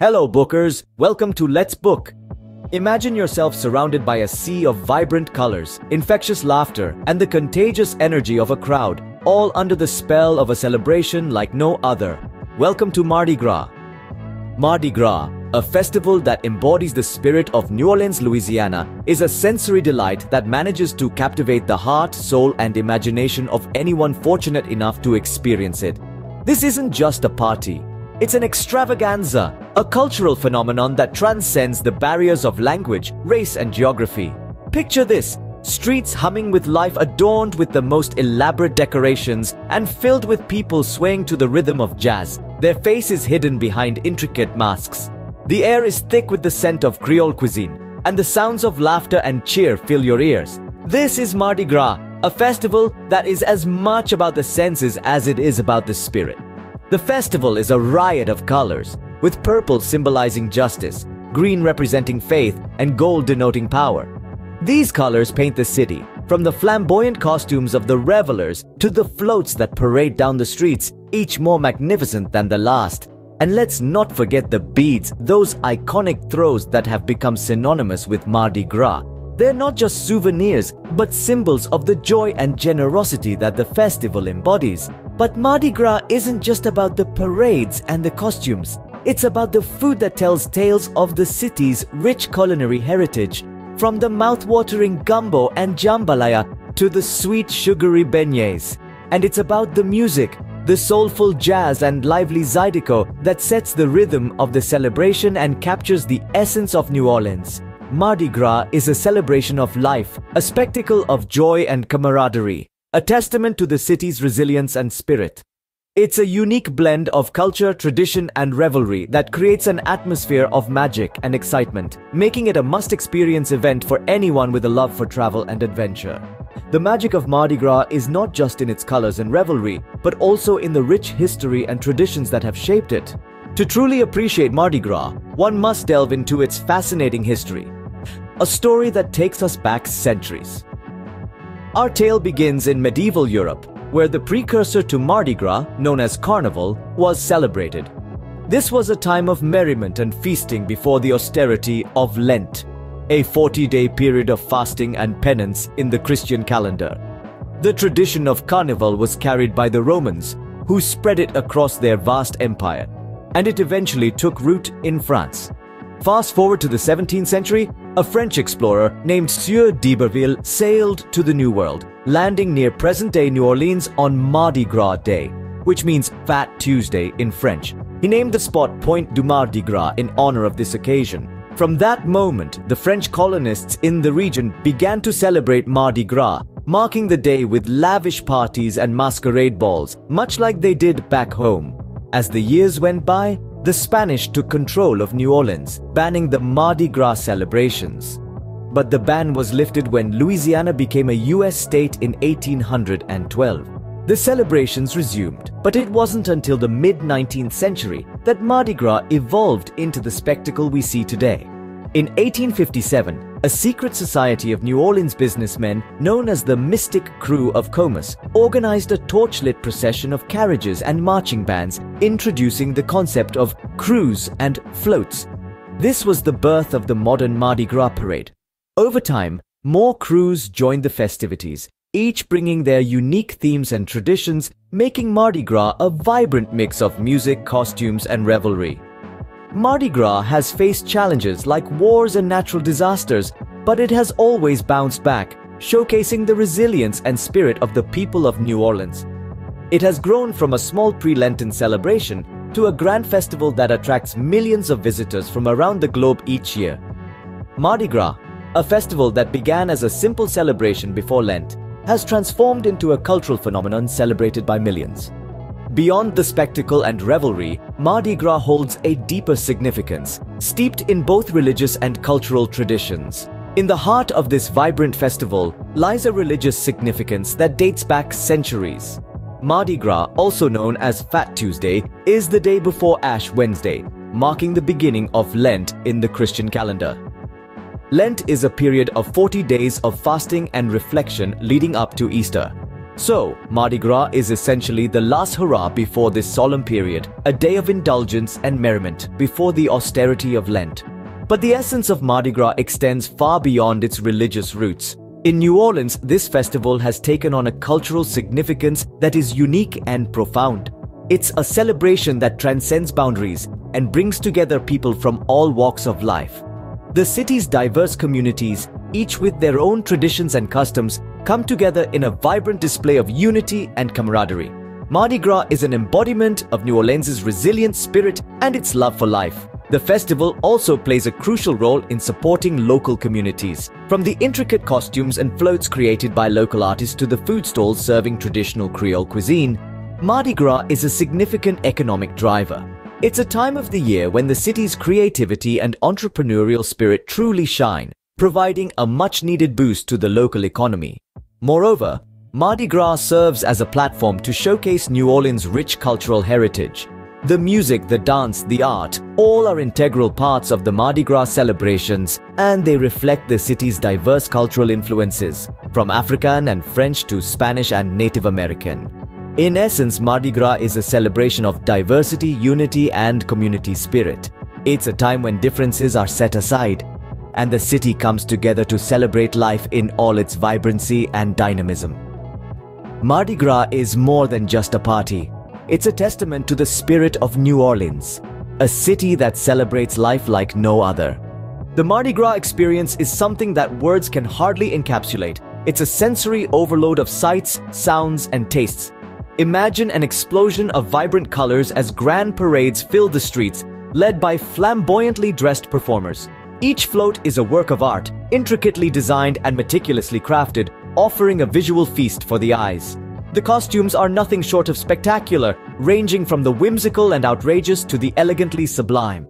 Hello bookers, welcome to Let's Book. Imagine yourself surrounded by a sea of vibrant colors, infectious laughter, and the contagious energy of a crowd, all under the spell of a celebration like no other. Welcome to Mardi Gras. Mardi Gras, a festival that embodies the spirit of New Orleans, Louisiana, is a sensory delight that manages to captivate the heart, soul, and imagination of anyone fortunate enough to experience it. This isn't just a party. It's an extravaganza, a cultural phenomenon that transcends the barriers of language, race, and geography. Picture this: streets humming with life, adorned with the most elaborate decorations and filled with people swaying to the rhythm of jazz, their faces hidden behind intricate masks. The air is thick with the scent of Creole cuisine, and the sounds of laughter and cheer fill your ears. This is Mardi Gras, a festival that is as much about the senses as it is about the spirit. The festival is a riot of colors, with purple symbolizing justice, green representing faith, and gold denoting power. These colors paint the city, from the flamboyant costumes of the revelers to the floats that parade down the streets, each more magnificent than the last. And let's not forget the beads, those iconic throws that have become synonymous with Mardi Gras. They're not just souvenirs, but symbols of the joy and generosity that the festival embodies. But Mardi Gras isn't just about the parades and the costumes. It's about the food that tells tales of the city's rich culinary heritage. From the mouth-watering gumbo and jambalaya to the sweet sugary beignets. And it's about the music, the soulful jazz and lively zydeco that sets the rhythm of the celebration and captures the essence of New Orleans. Mardi Gras is a celebration of life, a spectacle of joy and camaraderie, a testament to the city's resilience and spirit. It's a unique blend of culture, tradition, and revelry that creates an atmosphere of magic and excitement, making it a must-experience event for anyone with a love for travel and adventure. The magic of Mardi Gras is not just in its colors and revelry, but also in the rich history and traditions that have shaped it. To truly appreciate Mardi Gras, one must delve into its fascinating history. A story that takes us back centuries. Our tale begins in medieval Europe, where the precursor to Mardi Gras, known as Carnival, was celebrated. This was a time of merriment and feasting before the austerity of Lent, a 40-day period of fasting and penance in the Christian calendar. The tradition of Carnival was carried by the Romans, who spread it across their vast empire, and it eventually took root in France. Fast forward to the 17th century, a French explorer named Sieur d'Iberville sailed to the New World, landing near present-day New Orleans on Mardi Gras Day, which means Fat Tuesday in French. He named the spot Point du Mardi Gras in honor of this occasion. From that moment, the French colonists in the region began to celebrate Mardi Gras, marking the day with lavish parties and masquerade balls, much like they did back home. As the years went by, the Spanish took control of New Orleans, banning the Mardi Gras celebrations. But the ban was lifted when Louisiana became a U.S. state in 1812. The celebrations resumed, but it wasn't until the mid-19th century that Mardi Gras evolved into the spectacle we see today. In 1857, a secret society of New Orleans businessmen known as the Mystic Crew of Comus organized a torchlit procession of carriages and marching bands, introducing the concept of crews and floats. This was the birth of the modern Mardi Gras parade. Over time, more crews joined the festivities, each bringing their unique themes and traditions, making Mardi Gras a vibrant mix of music, costumes, and revelry. Mardi Gras has faced challenges like wars and natural disasters, but it has always bounced back, showcasing the resilience and spirit of the people of New Orleans. It has grown from a small pre-Lenten celebration to a grand festival that attracts millions of visitors from around the globe each year. Mardi Gras, a festival that began as a simple celebration before Lent, has transformed into a cultural phenomenon celebrated by millions. Beyond the spectacle and revelry, Mardi Gras holds a deeper significance, steeped in both religious and cultural traditions. In the heart of this vibrant festival lies a religious significance that dates back centuries. Mardi Gras, also known as Fat Tuesday, is the day before Ash Wednesday, marking the beginning of Lent in the Christian calendar. Lent is a period of 40 days of fasting and reflection leading up to Easter. So, Mardi Gras is essentially the last hurrah before this solemn period, a day of indulgence and merriment before the austerity of Lent. But the essence of Mardi Gras extends far beyond its religious roots. In New Orleans, this festival has taken on a cultural significance that is unique and profound. It's a celebration that transcends boundaries and brings together people from all walks of life. The city's diverse communities, each with their own traditions and customs, come together in a vibrant display of unity and camaraderie. Mardi Gras is an embodiment of New Orleans' resilient spirit and its love for life. The festival also plays a crucial role in supporting local communities. From the intricate costumes and floats created by local artists to the food stalls serving traditional Creole cuisine, Mardi Gras is a significant economic driver. It's a time of the year when the city's creativity and entrepreneurial spirit truly shine, providing a much-needed boost to the local economy. Moreover, Mardi Gras serves as a platform to showcase New Orleans' rich cultural heritage. The music, the dance, the art, all are integral parts of the Mardi Gras celebrations, and they reflect the city's diverse cultural influences, from African and French to Spanish and Native American. In essence, Mardi Gras is a celebration of diversity, unity, and community spirit. It's a time when differences are set aside, and the city comes together to celebrate life in all its vibrancy and dynamism. Mardi Gras is more than just a party. It's a testament to the spirit of New Orleans, a city that celebrates life like no other. The Mardi Gras experience is something that words can hardly encapsulate. It's a sensory overload of sights, sounds, and tastes. Imagine an explosion of vibrant colors as grand parades fill the streets, led by flamboyantly dressed performers. Each float is a work of art, intricately designed and meticulously crafted, offering a visual feast for the eyes. The costumes are nothing short of spectacular, ranging from the whimsical and outrageous to the elegantly sublime.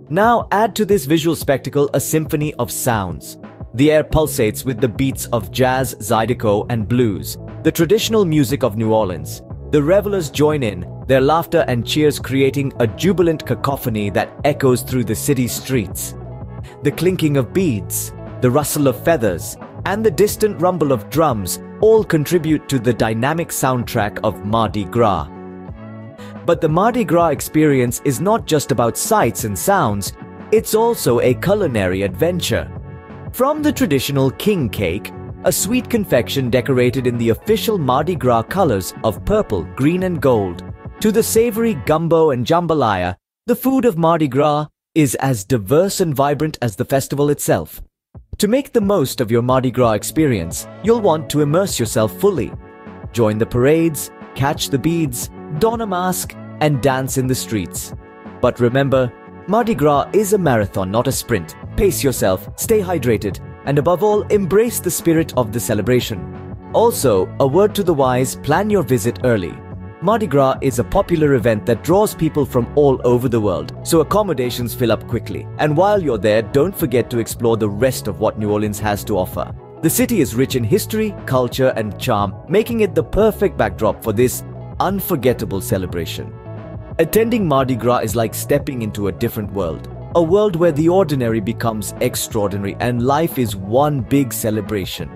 Now add to this visual spectacle a symphony of sounds. The air pulsates with the beats of jazz, zydeco, and blues, the traditional music of New Orleans. The revelers join in, their laughter and cheers creating a jubilant cacophony that echoes through the city's streets. The clinking of beads, the rustle of feathers, and the distant rumble of drums all contribute to the dynamic soundtrack of Mardi Gras. But the Mardi Gras experience is not just about sights and sounds, it's also a culinary adventure. From the traditional king cake, a sweet confection decorated in the official Mardi Gras colors of purple, green, and gold, to the savory gumbo and jambalaya, the food of Mardi Gras is as diverse and vibrant as the festival itself. To make the most of your Mardi Gras experience, you'll want to immerse yourself fully. Join the parades, catch the beads, don a mask, and dance in the streets. But remember, Mardi Gras is a marathon, not a sprint. Pace yourself, stay hydrated, and above all, embrace the spirit of the celebration. Also, a word to the wise, plan your visit early. Mardi Gras is a popular event that draws people from all over the world, so accommodations fill up quickly. And while you're there, don't forget to explore the rest of what New Orleans has to offer. The city is rich in history, culture, and charm, making it the perfect backdrop for this unforgettable celebration. Attending Mardi Gras is like stepping into a different world. A world where the ordinary becomes extraordinary and life is one big celebration.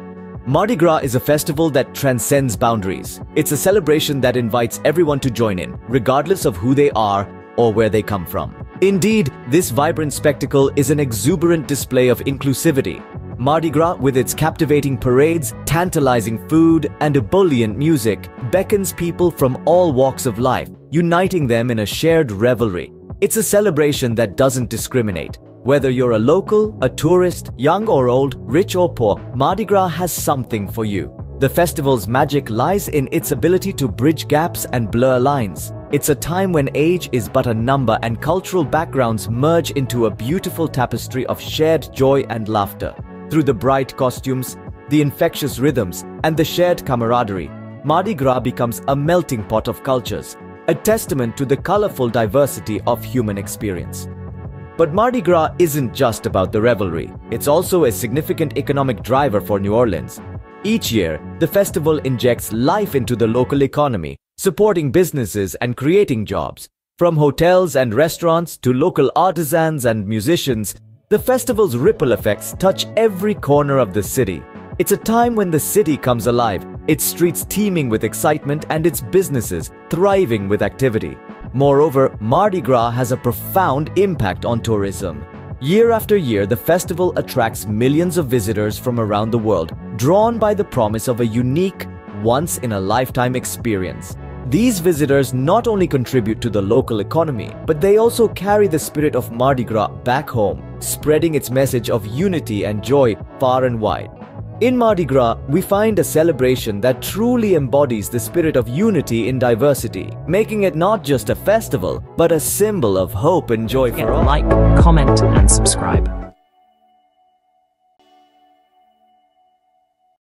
Mardi Gras is a festival that transcends boundaries. It's a celebration that invites everyone to join in, regardless of who they are or where they come from. Indeed, this vibrant spectacle is an exuberant display of inclusivity. Mardi Gras, with its captivating parades, tantalizing food, and ebullient music, beckons people from all walks of life, uniting them in a shared revelry. It's a celebration that doesn't discriminate. Whether you're a local, a tourist, young or old, rich or poor, Mardi Gras has something for you. The festival's magic lies in its ability to bridge gaps and blur lines. It's a time when age is but a number and cultural backgrounds merge into a beautiful tapestry of shared joy and laughter. Through the bright costumes, the infectious rhythms, and the shared camaraderie, Mardi Gras becomes a melting pot of cultures, a testament to the colorful diversity of human experience. But Mardi Gras isn't just about the revelry. It's also a significant economic driver for New Orleans. Each year, the festival injects life into the local economy, supporting businesses and creating jobs. From hotels and restaurants to local artisans and musicians, the festival's ripple effects touch every corner of the city. It's a time when the city comes alive, its streets teeming with excitement and its businesses thriving with activity. Moreover, Mardi Gras has a profound impact on tourism. Year after year, the festival attracts millions of visitors from around the world, drawn by the promise of a unique, once-in-a-lifetime experience. These visitors not only contribute to the local economy, but they also carry the spirit of Mardi Gras back home, spreading its message of unity and joy far and wide. In Mardi Gras, we find a celebration that truly embodies the spirit of unity in diversity, making it not just a festival, but a symbol of hope and joy for all. Like, comment, and subscribe.